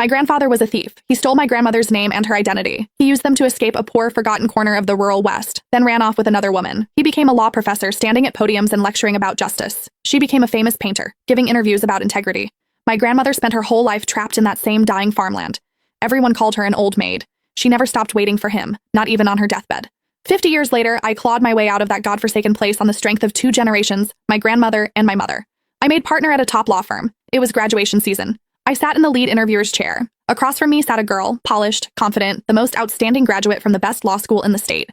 My grandfather was a thief. He stole my grandmother's name and her identity. He used them to escape a poor, forgotten corner of the rural West, then ran off with another woman. He became a law professor, standing at podiums and lecturing about justice. She became a famous painter, giving interviews about integrity. My grandmother spent her whole life trapped in that same dying farmland. Everyone called her an old maid. She never stopped waiting for him, not even on her deathbed. 50 years later, I clawed my way out of that godforsaken place on the strength of 2 generations, my grandmother and my mother. I made partner at a top law firm. It was graduation season. I sat in the lead interviewer's chair. Across from me sat a girl, polished, confident, the most outstanding graduate from the best law school in the state.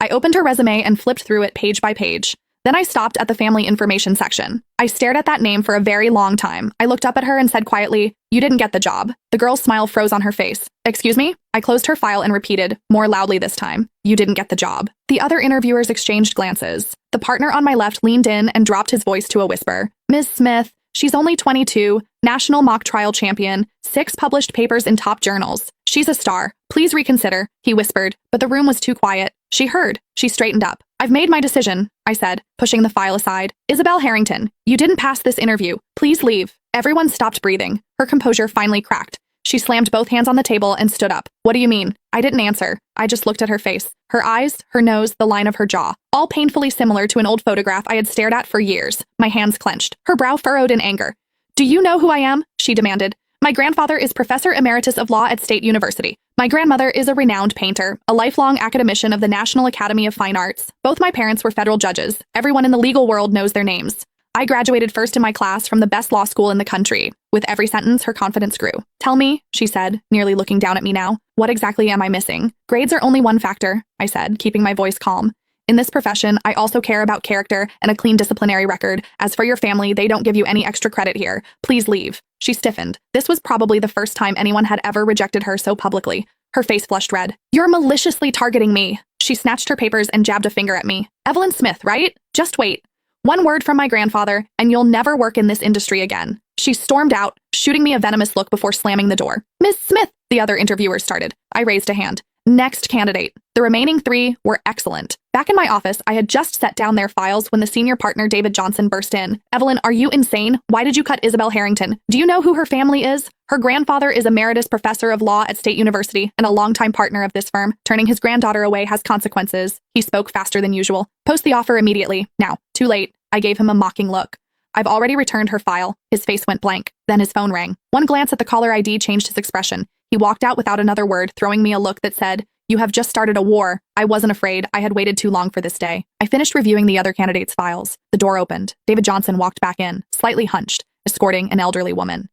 I opened her resume and flipped through it page by page. Then I stopped at the family information section. I stared at that name for a very long time. I looked up at her and said quietly, "You didn't get the job." The girl's smile froze on her face. "Excuse me?" I closed her file and repeated, more loudly this time, "You didn't get the job." The other interviewers exchanged glances. The partner on my left leaned in and dropped his voice to a whisper. "Ms. Smith, she's only 22, national mock trial champion, 6 published papers in top journals. She's a star. Please reconsider," he whispered, but the room was too quiet. She heard. She straightened up. "I've made my decision," I said, pushing the file aside. "Isabel Harrington, you didn't pass this interview. Please leave." Everyone stopped breathing. Her composure finally cracked. She slammed both hands on the table and stood up. "What do you mean?" I didn't answer. I just looked at her face. Her eyes, her nose, the line of her jaw. All painfully similar to an old photograph I had stared at for years. My hands clenched. Her brow furrowed in anger. "Do you know who I am?" she demanded. "My grandfather is Professor Emeritus of Law at State University. My grandmother is a renowned painter, a lifelong academician of the National Academy of Fine Arts. Both my parents were federal judges. Everyone in the legal world knows their names. I graduated first in my class from the best law school in the country." With every sentence, her confidence grew. "Tell me," she said, nearly looking down at me now, "what exactly am I missing?" "Grades are only one factor," I said, keeping my voice calm. "In this profession, I also care about character and a clean disciplinary record. As for your family, they don't give you any extra credit here. Please leave." She stiffened. This was probably the first time anyone had ever rejected her so publicly. Her face flushed red. "You're maliciously targeting me." She snatched her papers and jabbed a finger at me. "Evelyn Smith, right? Just wait. One word from my grandfather, and you'll never work in this industry again." She stormed out, shooting me a venomous look before slamming the door. "Miss Smith," the other interviewer started. I raised a hand. "Next candidate." The remaining 3 were excellent. Back in my office, I had just set down their files when the senior partner David Johnson burst in. "Evelyn, are you insane? Why did you cut Isabel Harrington? Do you know who her family is? Her grandfather is Emeritus Professor of Law at State University and a longtime partner of this firm. Turning his granddaughter away has consequences." He spoke faster than usual. "Post the offer immediately. Now." "Too late." I gave him a mocking look. "I've already returned her file." His face went blank. Then his phone rang. One glance at the caller ID changed his expression. He walked out without another word, throwing me a look that said, "You have just started a war." I wasn't afraid. I had waited too long for this day. I finished reviewing the other candidates' files. The door opened. David Johnson walked back in, slightly hunched, escorting an elderly woman.